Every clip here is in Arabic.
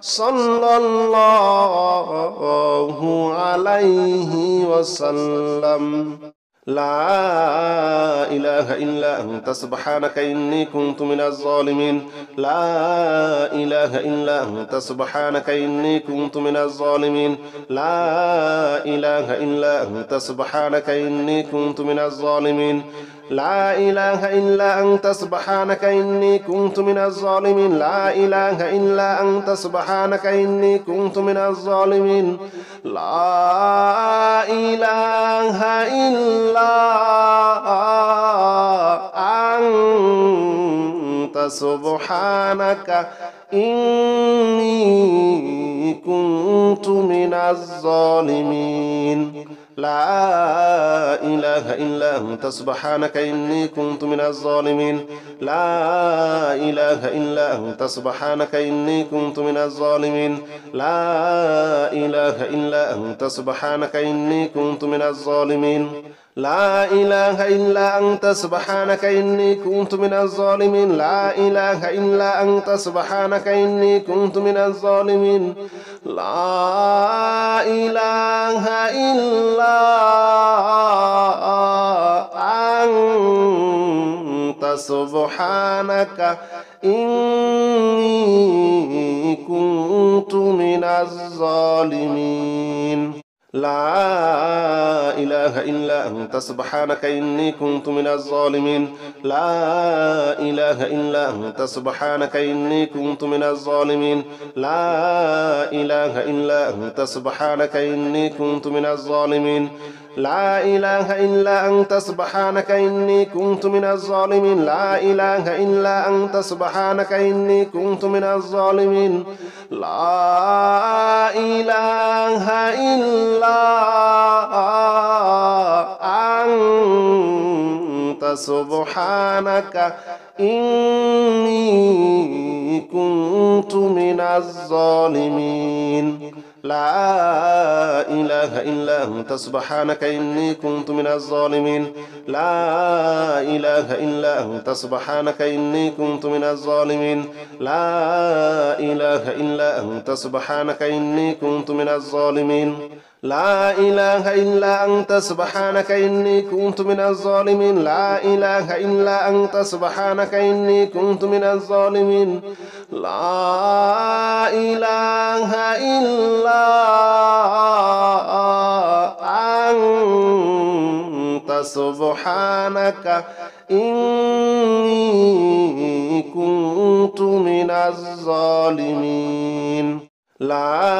صلى الله عليه وسلم. لا إله إلا أنت سبحانك إني كنت من الظالمين. لا إله إلا أنت سبحانك إني كنت من الظالمين. لا إله إلا أنت سبحانك إني كنت من الظالمين. لا إله إلا أنت سبحانك إني كنت من الظالمين. لا إله إلا أنت سبحانك إني كنت من الظالمين. لا إله إلا أنت سبحانك إني كنت من الظالمين. لا إله إلا أنت سبحانك إني كنت من الظالمين. لا إله إلا أنت سبحانك إني كنت من الظالمين. لا إله إلا أنت سبحانك إني كنت من الظالمين. لا إله إلا أنت سبحانك إني كنت من الظالمين. لا إله إلا أنت سبحانك إني كنت من الظالمين. لا إله إلا أنت سبحانك إني كنت من الظالمين. لا إله إلا أنت سبحانك إني كنت من الظالمين. لا إله إلا أنت سبحانك إني كنت من الظالمين. لا إله إلا أنت سبحانك إني كنت من الظالمين. لا إله إلا أنت سبحانك إني كنت من الظالمين. لا إله إلا أنت سبحانك إني كنت من الظالمين. لا إله إلا أنت سبحانك إني كنت من الظالمين. لا إله إلا أنت سبحانك إني كنت من الظالمين. لا إله إلا أنت سبحانك إني كنت من الظالمين. لا إله إلا أنت سبحانك إني كنت من الظالمين. لا إله إلا أنت سبحانك إني كنت من الظالمين. لا إله إلا أنت سبحانك إني كنت من الظالمين. لا إله إلا أنت سبحانك إني كنت من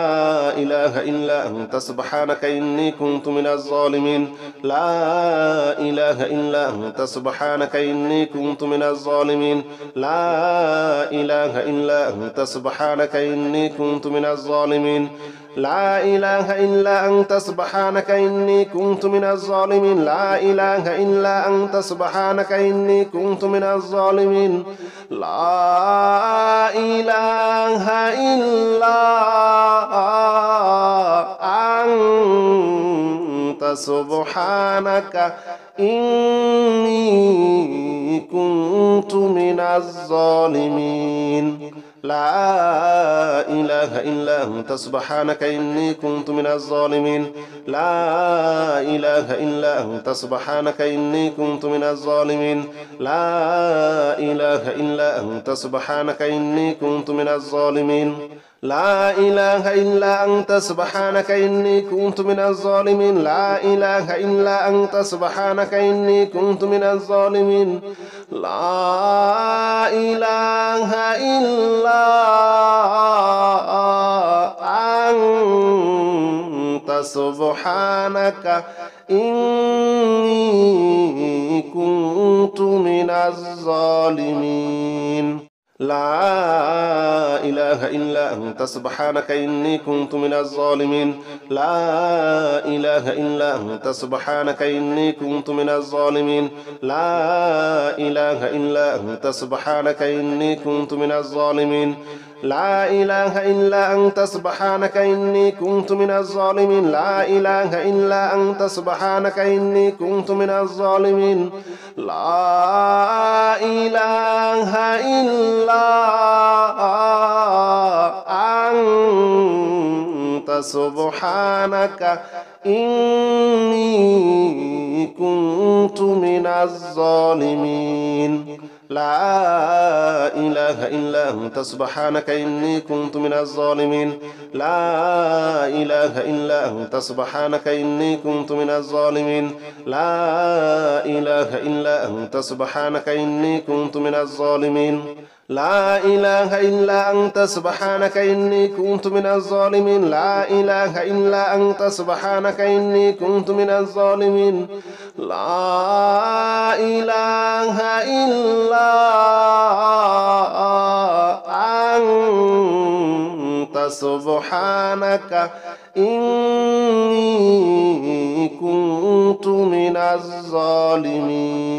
الظالمين. لا إله إلا أنت سبحانك إني كنت من الظالمين. لا إله إلا أنت سبحانك إني كنت من الظالمين. لا إله إلا أنت سبحانك إني كنت من الظالمين. لا إله إلا أنت سبحانك إني كنت من الظالمين. لا إله إلا أنت سبحانك إني كنت من الظالمين. لا إله إلا أنت سبحانك إني كنت من الظالمين. لا إله إلا أنت سبحانك إني كنت من الظالمين. لا إله إلا أنت سبحانك إني كنت من الظالمين. لا إله إلا أنت سبحانك إني كنت من الظالمين. لا إله إلا أنت سبحانك إني كنت من الظالمين. لا إله إلا أنت سبحانك إني كنت من الظالمين. لا إله إلا أنت سبحانك إني كنت من الظالمين. لا إله إلا أنت سبحانك إني كنت من الظالمين. لا إله إلا أنت سبحانك إني كنت من الظالمين. لا إله إلا أنت سبحانك إني كنت من الظالمين. لا إله إلا أنت سبحانك إني كنت من الظالمين. لا إله إلا أنت سبحانك إني كنت من الظالمين. لا إله إلا سبحانك إني كنت من الظالمين لا إله إلا أنت سبحانك إني كنت من الظالمين لا إله إلا أنت سبحانك إني كنت من الظالمين لا إله إلا أنت سبحانك إني كنت من الظالمين لا إله إلا أنت سبحانك إني كنت من الظالمين لا إله إلا أنت سبحانك إني كنت من الظالمين لا إله إلا أنت سبحانك إني كنت من الظالمين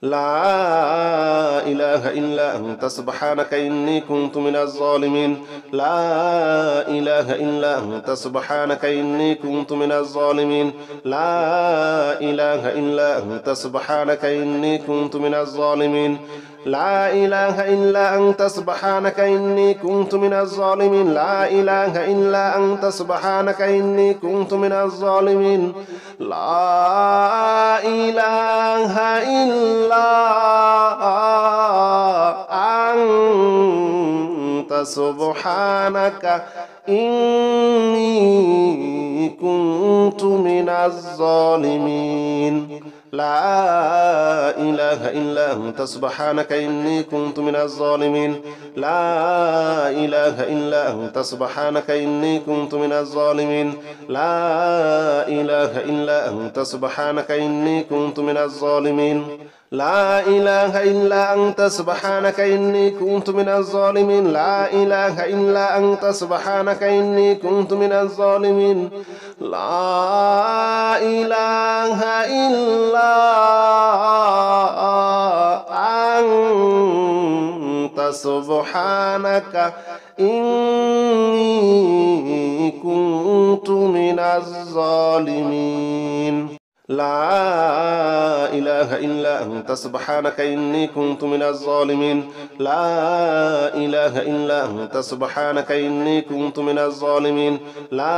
لا إله إلا أنت سبحانك إني كنت من الظالمين لا إله إلا أنت سبحانك إني كنت من الظالمين لا إله إلا أنت سبحانك إني كنت من الظالمين لا إله إلا أنت سبحانك إني كنت من الظالمين لا إله إلا أنت سبحانك إني كنت من الظالمين لا إله إلا أنت سبحانك إني كنت من الظالمين لا إله إلا أنت سبحانك إني كنت من الظالمين لا إله إلا أنت سبحانك إني كنت من الظالمين لا إله إلا أنت سبحانك إني كنت من الظالمين لا إله إلا أنت سبحانك إني كنت من الظالمين لا إله إلا أنت سبحانك إني كنت من الظالمين لا إله إلا أنت سبحانك إني كنت من الظالمين لا إله إلا أنت سبحانك إني كنت من الظالمين لا إله إلا أنت سبحانك إني كنت من الظالمين لا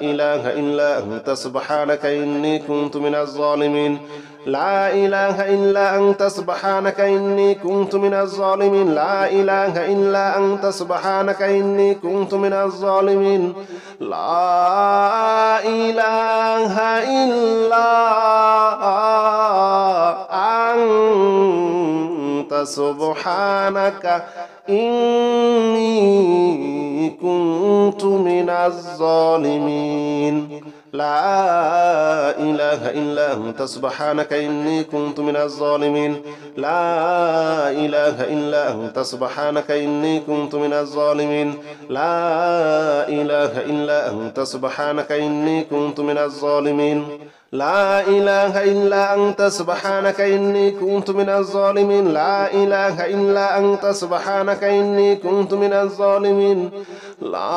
إله إلا أنت سبحانك إني كنت من الظالمين لا إله إلا أنت سبحانك إني كنت من الظالمين لا إله إلا أنت سبحانك إني كنت من الظالمين لا إله إلا أنت سبحانك إني كنت من الظالمين لا إله إلا أنت سبحانك إني كنت من الظالمين لا إله إلا أنت سبحانك إني كنت من الظالمين لا إله إلا أنت سبحانك إني كنت من الظالمين لا إله إلا أنت سبحانك إني كنت من الظالمين لا إله إلا أنت سبحانك إني كنت من الظالمين لا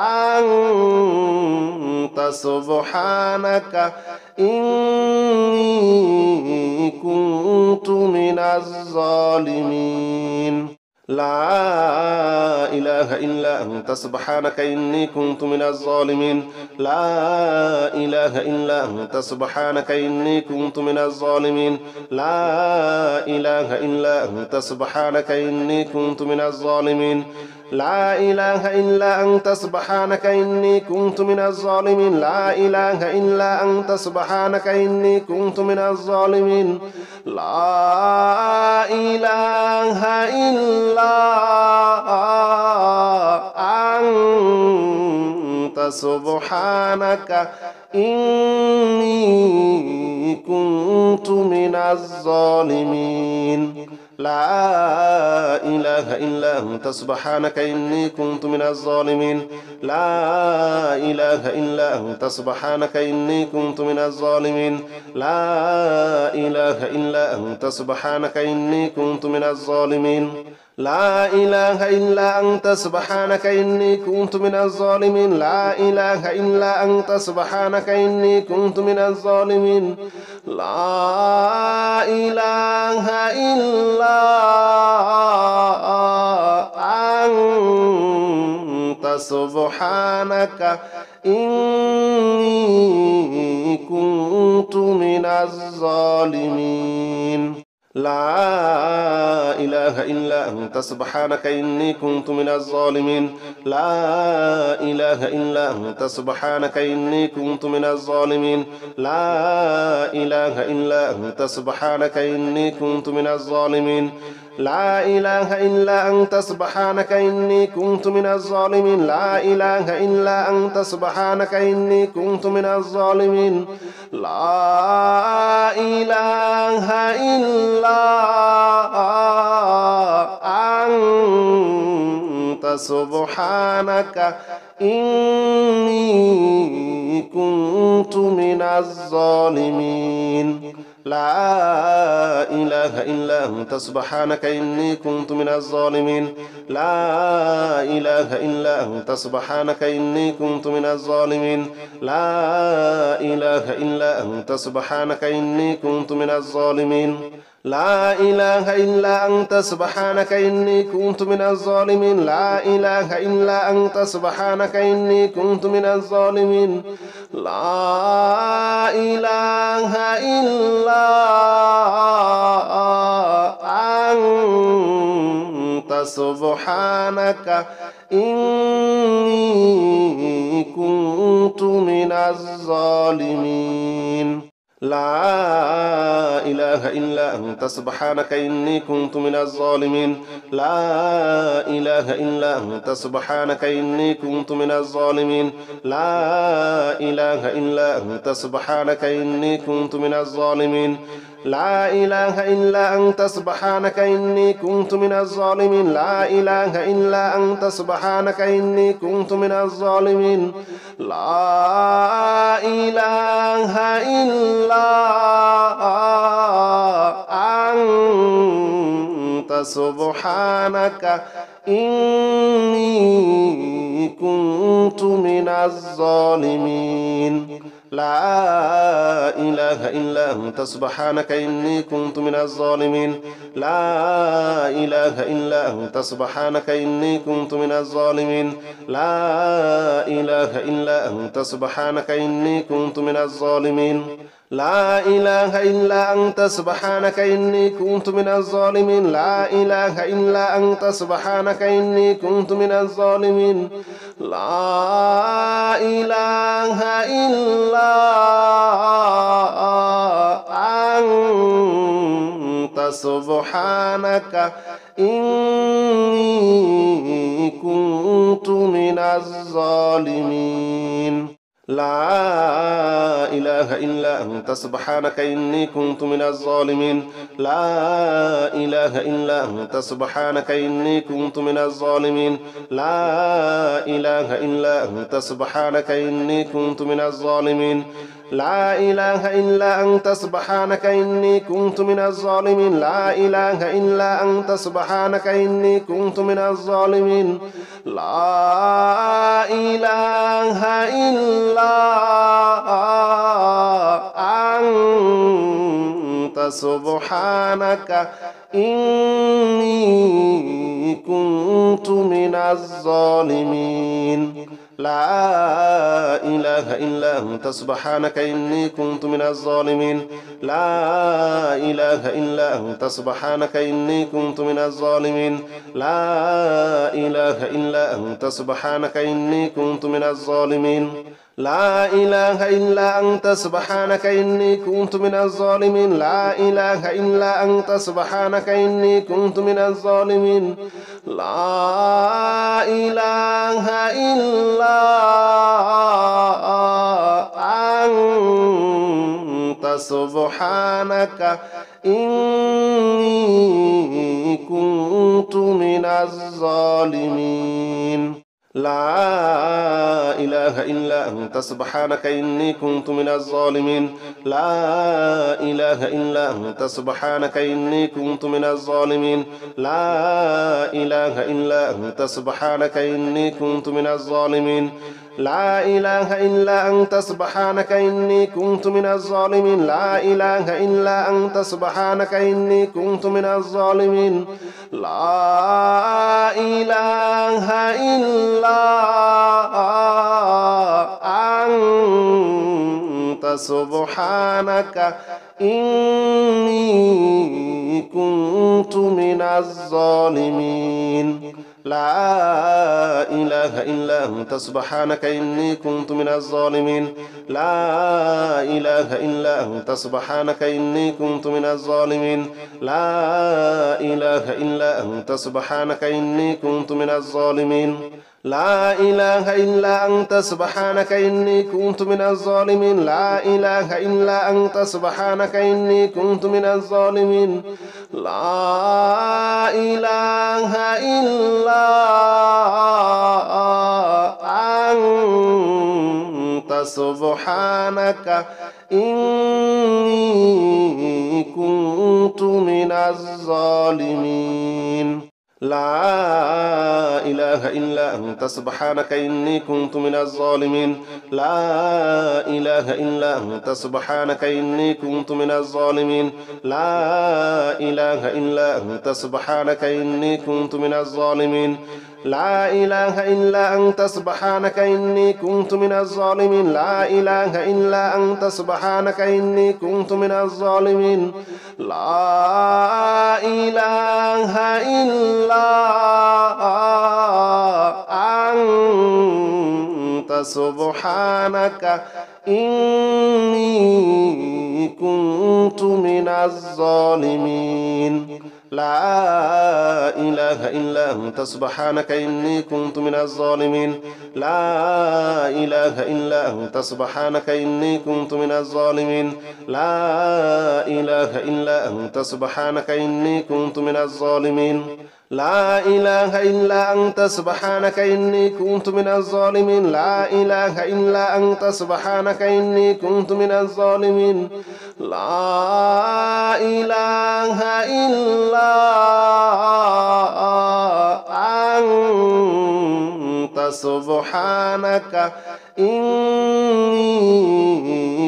إله إلا أنت سبحانك إني كنت من الظالمين لا إله إلا أنت سبحانك إني كنت من الظالمين لا إله إلا أنت سبحانك إني كنت من الظالمين لا إله إلا أنت سبحانك إني كنت من الظالمين لا إله إلا أنت سبحانك إني كنت من الظالمين لا إله إلا أنت سبحانك إني كنت من الظالمين لا إله إلا أنت سبحانك إني كنت من الظالمين لا إله إلا أنت سبحانك إني كنت من الظالمين لا إله إلا أنت سبحانك إني كنت من الظالمين لا إله إلا أنت سبحانك إني كنت من الظالمين لا إله إلا أنت سبحانك إني كنت من الظالمين لا إله إلا أنت سبحانك إني كنت من الظالمين لا إله إلا أنت سبحانك إني كنت من الظالمين لا إله إلا أنت سبحانك إني كنت من الظالمين لا إله إلا أنت سبحانك إني كنت من الظالمين لا إله إلا أنت سبحانك إني كنت من الظالمين لا إله إلا أنت سبحانك إني كنت من الظالمين لا إله إلا أنت سبحانك إني كنت من الظالمين لا إله إلا أنت سبحانك إني كنت من الظالمين لا إله إلا أنت سبحانك إني كنت من الظالمين لا إله إلا أنت سبحانك إني كنت من الظالمين لا إله إلا أنت سبحانك إني كنت من الظالمين لا إله إلا أنت سبحانك إني كنت من الظالمين لا إله إلا أنت سبحانك إني كنت من الظالمين لا إله إلا أنت سبحانك إني كنت من الظالمين لا إله إلا أنت سبحانك إني كنت من الظالمين لا إله إلا أنت سبحانك إني كنت من الظالمين لا إله إلا أنت سبحانك إني كنت من الظالمين لا إله إلا أنت سبحانك إني كنت من الظالمين لا إله إلا أنت سبحانك إني كنت من الظالمين لا إله إلا أنت سبحانك إني كنت من الظالمين لا إله إلا أنت سبحانك إني كنت من الظالمين لا إله إلا أنت سبحانك إني كنت من الظالمين لا إله إلا أنت سبحانك إني كنت من الظالمين لا إله إلا أنت سبحانك إني كنت من الظالمين لا إله إلا أنت سبحانك إني كنت من الظالمين لا إله إلا أنت سبحانك إني كنت من الظالمين لا إله إلا أنت سبحانك إني كنت من الظالمين لا إله إلا أنت سبحانك إني كنت من الظالمين لا إله إلا أنت سبحانك إني كنت من الظالمين لا إله إلا أنت سبحانك إني كنت من الظالمين لا إله إلا أنت سبحانك إني كنت من الظالمين لا إله إلا أنت سبحانك إني كنت من الظالمين لا إله إلا أنت سبحانك إني كنت من الظالمين لا إله إلا أنت سبحانك إني كنت من الظالمين لا إله إلا أنت سبحانك إني كنت من الظالمين لا إله إلا أنت سبحانك إني كنت من الظالمين لا إله إلا أنت سبحانك إني كنت من الظالمين لا إله إلا أنت سبحانك إني كنت من الظالمين لا إله إلا أنت سبحانك إني كنت من الظالمين لا إله إلا أنت سبحانك إني كنت من الظالمين لا إله إلا أنت سبحانك إني كنت من الظالمين لا إله إلا أنت سبحانك إني كنت من الظالمين لا إله إلا أنت سبحانك إني كنت من الظالمين لا إله إلا أنت سبحانك إني كنت من الظالمين لا إله إلا أنت سبحانك إني كنت من الظالمين لا إله إلا أنت سبحانك إني كنت من الظالمين لا إله إلا أنت سبحانك إني كنت من الظالمين لا إله إلا أنت سبحانك إني كنت من الظالمين لا إله إلا أنت سبحانك إني كنت من الظالمين لا إله إلا أنت سبحانك إني كنت من الظالمين لا إله إلا أنت سبحانك إني كنت من الظالمين لا إله إلا أنت سبحانك إني كنت من الظالمين لا إله إلا أنت سبحانك إني كنت من الظالمين لا إله إلا أنت سبحانك إني كنت من الظالمين لا إله إلا أنت سبحانك إني كنت من الظالمين لا إله إلا أنت سبحانك إني كنت من الظالمين لا إله إلا أنت سبحانك إني كنت من الظالمين لا إله إلا أنت سبحانك إني كنت من الظالمين لا إله إلا أنت سبحانك إني كنت من الظالمين لا إله إلا أنت سبحانك إني كنت من الظالمين لا إله إلا أنت سبحانك إني كنت من الظالمين لا إله إلا أنت سبحانك إني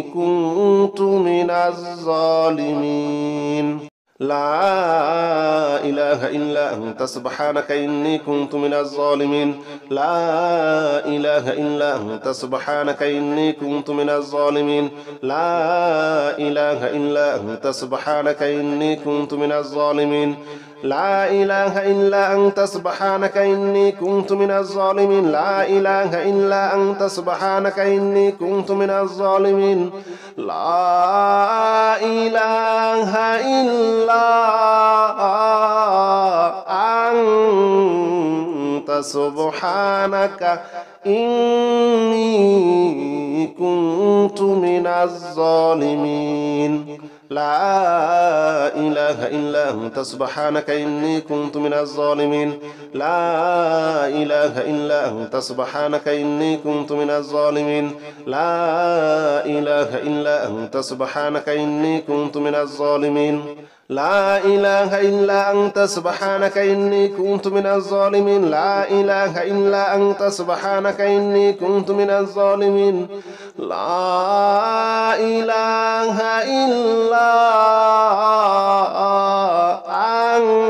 كنت من الظالمين لا إله إلا أنت سبحانك إني كنت من الظالمين لا إله إلا أنت سبحانك إني كنت من الظالمين لا إله إلا أنت سبحانك إني كنت من الظالمين لا إله إلا أنت سبحانك إني كنت من الظالمين لا إله إلا أنت سبحانك إني كنت من الظالمين لا إله إلا أنت سبحانك إني كنت من الظالمين لا إله إلا أنت سبحانك إني كنت من الظالمين لا إله إلا أنت سبحانك إني كنت من الظالمين لا إله إلا أنت سبحانك إني كنت من الظالمين لا إله إلا أنت سبحانك إني كنت من الظالمين لا إله إلا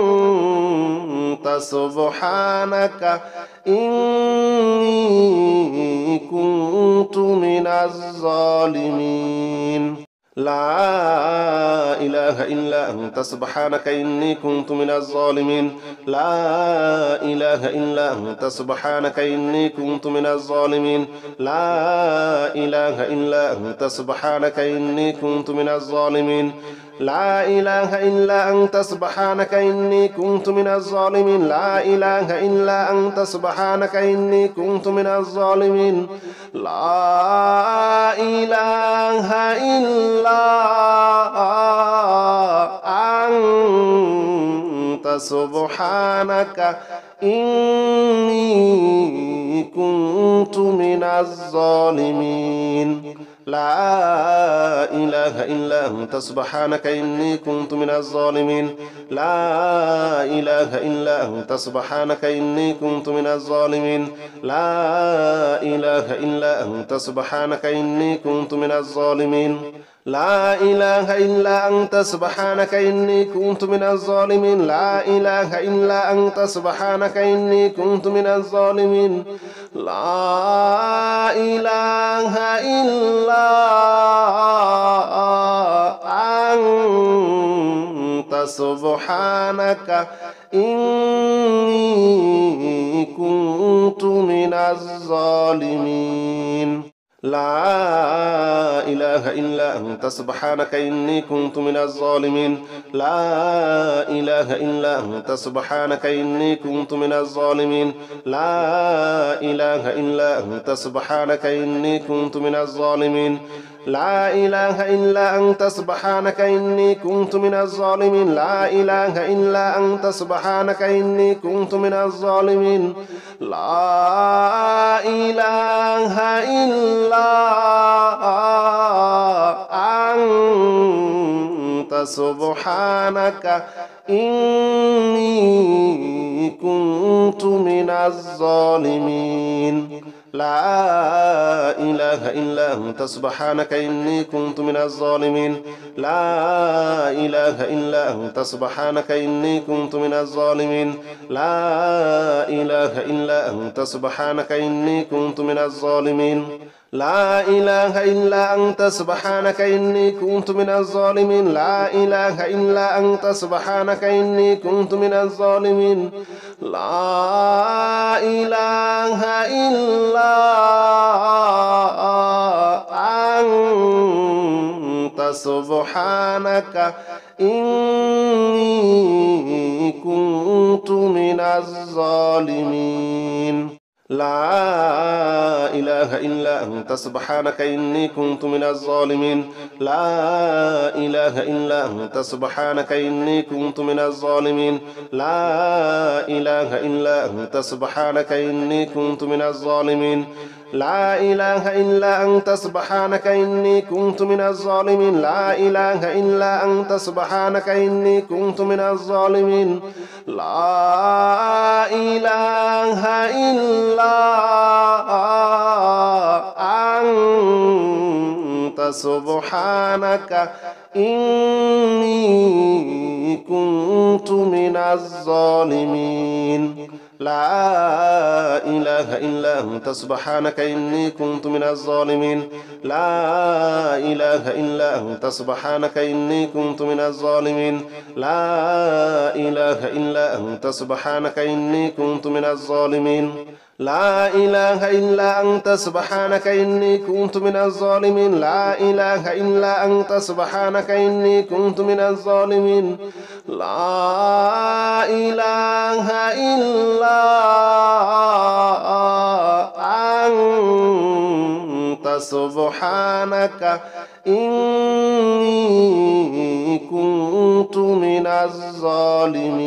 أنت سبحانك إني كنت من الظالمين لا إله إلا أنت سبحانك إني كنت من الظالمين لا إله إلا أنت سبحانك إني كنت من الظالمين لا إله إلا أنت سبحانك إني كنت من الظالمين لا إله إلا أنت سبحانك إني كنت من الظالمين لا إله إلا أنت سبحانك إني كنت من الظالمين لا إله إلا أنت سبحانك إني كنت من الظالمين لا إله إلا أنت سبحانك إني كنت من الظالمين لا إله إلا أنت سبحانك إني كنت من الظالمين لا إله إلا أنت سبحانك إني كنت من الظالمين لا إله إلا أنت سبحانك إني كنت من الظالمين لا إله إلا أنت سبحانك إني كنت من الظالمين لا إله إلا أنت سبحانك إني كنت من الظالمين لا إله إلا أنت سبحانك إني كنت من الظالمين لا إله إلا أنت سبحانك إني كنت من الظالمين لا إله إلا أنت سبحانك إني كنت من الظالمين لا إله إلا أنت سبحانك إني كنت من الظالمين لا إله إلا أنت سبحانك إني كنت من الظالمين لا إله إلا أنت سبحانك إني كنت من الظالمين لا إله إلا أنت سبحانك إني كنت من الظالمين لا إله إلا أنت سبحانك إني كنت من الظالمين لا إله إلا أنت سبحانك إني كنت من الظالمين لا إله إلا أنت سبحانك إني كنت من الظالمين لا إله إلا أنت سبحانك إني كنت من الظالمين لا إله إلا أنت سبحانك إني كنت من الظالمين لا إله إلا أنت سبحانك إني كنت من الظالمين لا إله إلا أنت سبحانك إني كنت من الظالمين لا إله إلا أنت سبحانك إني كنت من الظالمين لا إله إلا أنت سبحانك إني كنت من الظالمين لا إله إلا أنت سبحانك إني كنت من الظالمين لا إله إلا أنت سبحانك إني كنت من الظالمين لا إله إلا أنت سبحانك إني كنت من الظالمين لا إله إلا أنت سبحانك إني كنت من الظالمين لا إله إلا أنت سبحانك إني كنت من الظالمين لا إله إلا أنت سبحانك إني كنت من الظالمين لا إله إلا أنت سبحانك إني كنت من الظالمين لا إله إلا أنت سبحانك إني كنت من الظالمين لا إله إلا أنت سبحانك إني كنت من الظالمين.